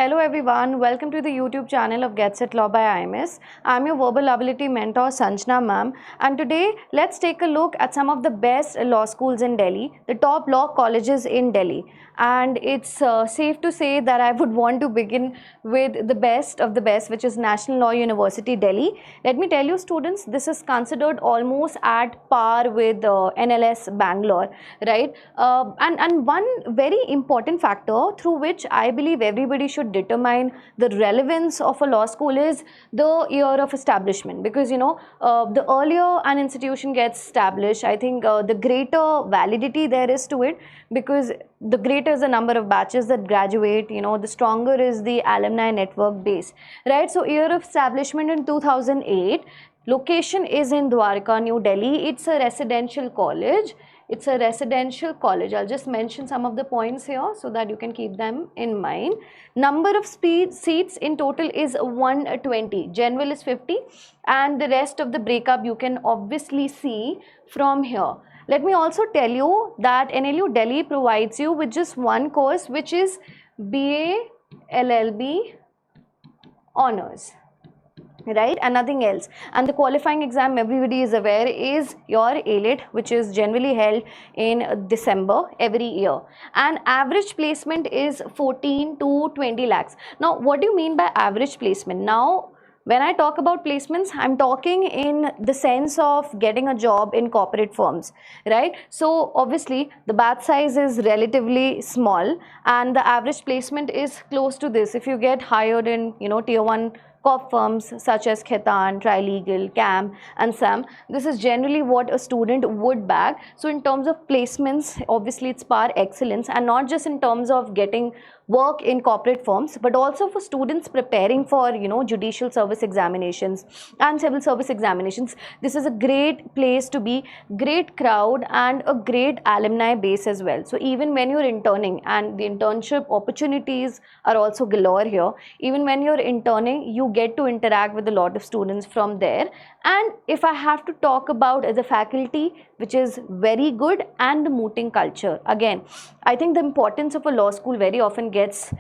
Hello everyone, welcome to the YouTube channel of Get Set Law by IMS. I'm your verbal ability mentor Sanjana ma'am, and today let's take a look at some of the best law schools in Delhi, the top law colleges in Delhi. And it's safe to say that I would want to begin with the best of the best, which is National Law University Delhi. Let me tell you students, this is considered almost at par with NLS Bangalore, right? And one very important factor through which I believe everybody should determine the relevance of a law school is the year of establishment, because the earlier an institution gets established, I think the greater validity there is to it, because the greater is the number of batches that graduate, the stronger is the alumni network base, right? So year of establishment in 2008, location is in Dwarka, New Delhi. It's a residential college. I'll just mention some of the points here so that you can keep them in mind. Number of seats in total is 120. General is 50, and the rest of the breakup you can obviously see from here. Let me also tell you that NLU Delhi provides you with just one course, which is BA LLB Honors, right, and nothing else. And the qualifying exam, everybody is aware, is your AILET, which is generally held in December every year, and average placement is 14 to 20 lakhs. Now what do you mean by average placement? Now when I talk about placements, I'm talking in the sense of getting a job in corporate firms, right? So obviously the batch size is relatively small, and the average placement is close to this. If you get hired in tier 1 corp firms such as Khaitan, Trilegal, CAM and SAM, this is generally what a student would bag. So in terms of placements, obviously it's par excellence, and not just in terms of getting work in corporate firms, but also for students preparing for judicial service examinations and civil service examinations. This is a great place to be, great crowd and a great alumni base as well. So even when you're interning, and the internship opportunities are also galore here, even when you're interning, you get to interact with a lot of students from there. And if I have to talk about the faculty, which is very good, and the mooting culture, again, I think the importance of a law school very often gets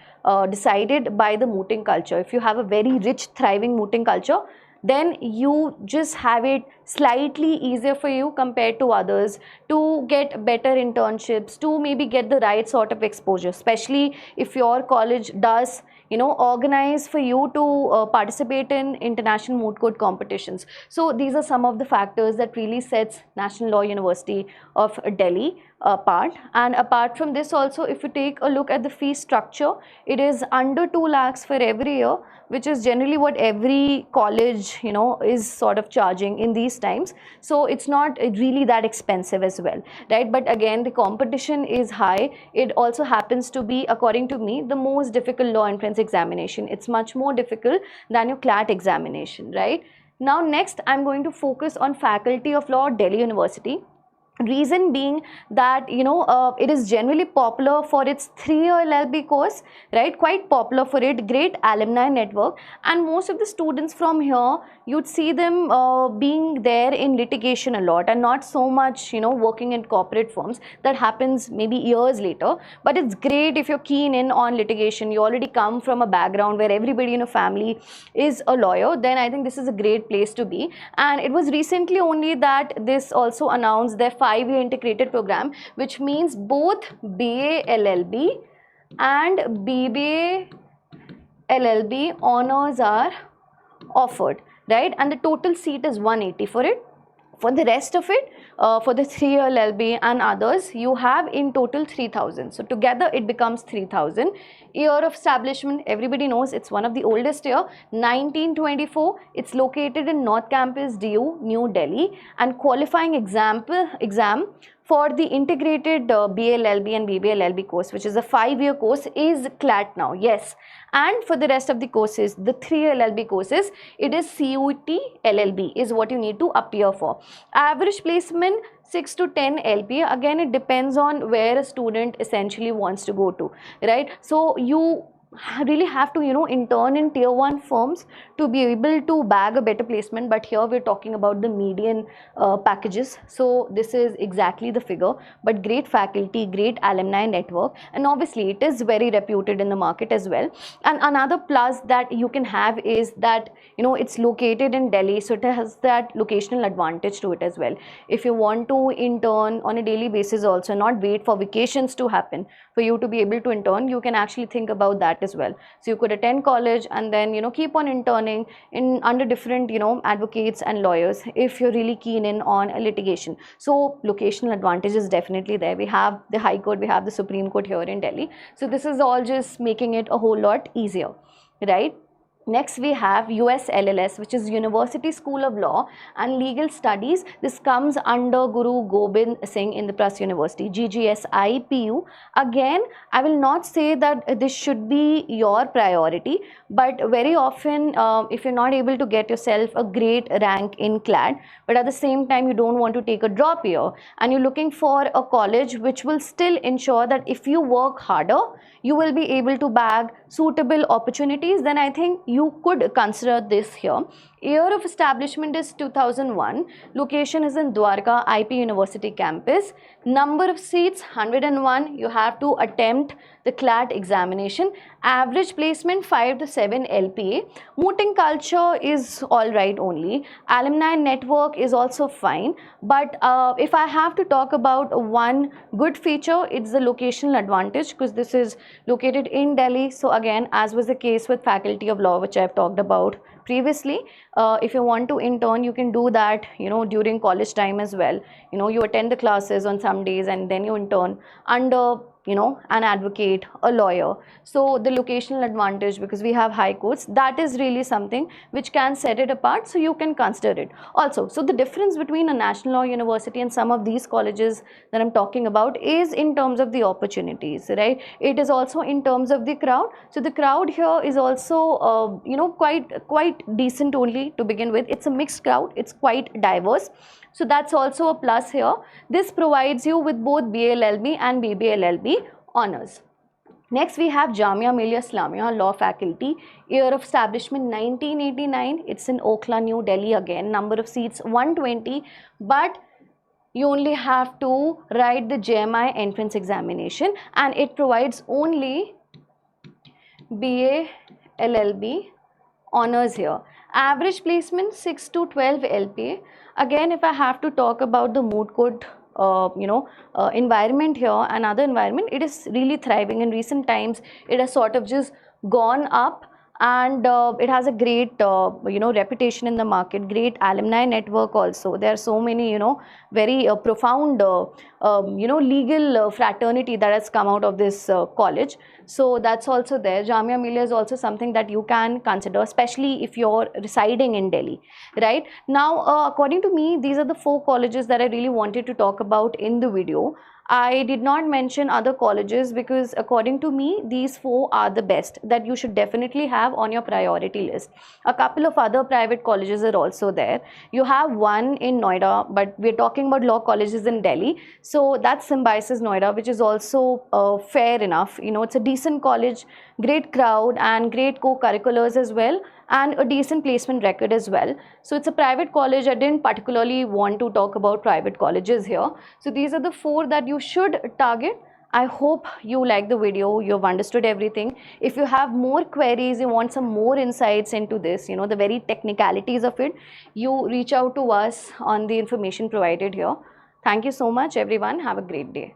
decided by the mooting culture. If you have a very rich, thriving mooting culture, then you just have it slightly easier for you compared to others to get better internships, to maybe get the right sort of exposure, especially if your college does organize for you to participate in international moot court competitions. So these are some of the factors that really sets National Law University of Delhi apart. And apart from this also, if you take a look at the fee structure, it is under 2 lakhs for every year, which is generally what every college is sort of charging in these times. So it's not really that expensive as well, right? But again, the competition is high. It also happens to be, according to me, the most difficult law entrance examination. It's much more difficult than your CLAT examination, right? Now next, I'm going to focus on Faculty of Law, Delhi University. Reason being that it is generally popular for its 3-year LLB course, right? Quite popular for it, great alumni network, and most of the students from here, you'd see them being there in litigation a lot, and not so much working in corporate firms. That happens maybe years later, but it's great if you're keen in on litigation, you already come from a background where everybody in a family is a lawyer, then I think this is a great place to be. And it was recently only that this also announced their 5-year integrated program, which means both BA LLB and BBA LLB honors are offered, right? And the total seat is 180 for it. For the rest of it, for the 3-year LLB and others, you have in total 3,000. So together it becomes 3,000. Year of establishment, everybody knows it's one of the oldest year, 1924. It's located in North Campus, DU, New Delhi. And qualifying exam for the integrated BLLB and BBLLB course, which is a 5-year course, is CLAT now, yes. And for the rest of the courses, the 3-year LLB courses, it is CUT LLB is what you need to appear for. Average placement 6 to 10 LPA. Again, it depends on where a student essentially wants to go to, right? So you really have to, intern in tier 1 firms to be able to bag a better placement. But here we're talking about the median packages, so this is exactly the figure. But great faculty, great alumni network, and obviously it is very reputed in the market as well. And another plus that you can have is that, it's located in Delhi, so it has that locational advantage to it as well. If you want to intern on a daily basis also, not wait for vacations to happen for you to be able to intern, you can actually think about that as well. So you could attend college and then, keep on interning in under different, advocates and lawyers if you're really keen in on a litigation. So locational advantage is definitely there. We have the High Court, we have the Supreme Court here in Delhi, so this is all just making it a whole lot easier, right? Next we have USLLS, which is University School of Law and Legal Studies. This comes under Guru Gobind Singh Indraprasth University, GGSIPU. Again, I will not say that this should be your priority, but very often if you're not able to get yourself a great rank in CLAT, but at the same time you don't want to take a drop year and you're looking for a college which will still ensure that if you work harder, you will be able to bag suitable opportunities, then I think you could consider this here. Year of establishment is 2001. Location is in Dwarka IP University campus. Number of seats 101. You have to attempt the CLAT examination. Average placement 5 to 7 LPA. Mooting culture is all right only. Alumni network is also fine. But if I have to talk about one good feature, it's the locational advantage, because this is located in Delhi. So again, as was the case with Faculty of Law, which I've talked about previously, if you want to intern, you can do that, during college time as well. You attend the classes on some days and then you intern under, an advocate, a lawyer. So the locational advantage, because we have high courts, that is really something which can set it apart, so you can consider it also. So the difference between a national law university and some of these colleges that I'm talking about is in terms of the opportunities, right? It is also in terms of the crowd. So the crowd here is also quite decent only to begin with. It's a mixed crowd, it's quite diverse, so that's also a plus here. This provides you with both BLLB and BBLLB honors. Next we have Jamia Millia Islamia Law Faculty. Year of establishment 1989. It's in Okhla, New Delhi again. Number of seats 120, but you only have to write the JMI entrance examination, and it provides only BA LLB honors here. Average placement 6 to 12 LPA. Again, if I have to talk about the moot court environment here, another environment, it is really thriving. In recent times, it has sort of just gone up, and it has a great reputation in the market, great alumni network also. There are so many very profound legal fraternity that has come out of this college, so that's also there. Jamia Millia is also something that you can consider, especially if you're residing in Delhi. Right now, according to me, these are the 4 colleges that I really wanted to talk about in the video. I did not mention other colleges because according to me, these 4 are the best that you should definitely have on your priority list. A couple of other private colleges are also there. You have one in Noida, but we're talking about law colleges in Delhi. So that's Symbiosis Noida, which is also fair enough. It's a decent college, great crowd and great co-curriculars as well, and a decent placement record as well. So it's a private college. I didn't particularly want to talk about private colleges here. So these are the 4 that you should target. I hope you like the video, you've understood everything. If you have more queries, you want some more insights into this, the very technicalities of it, you reach out to us on the information provided here. Thank you so much, everyone. Have a great day.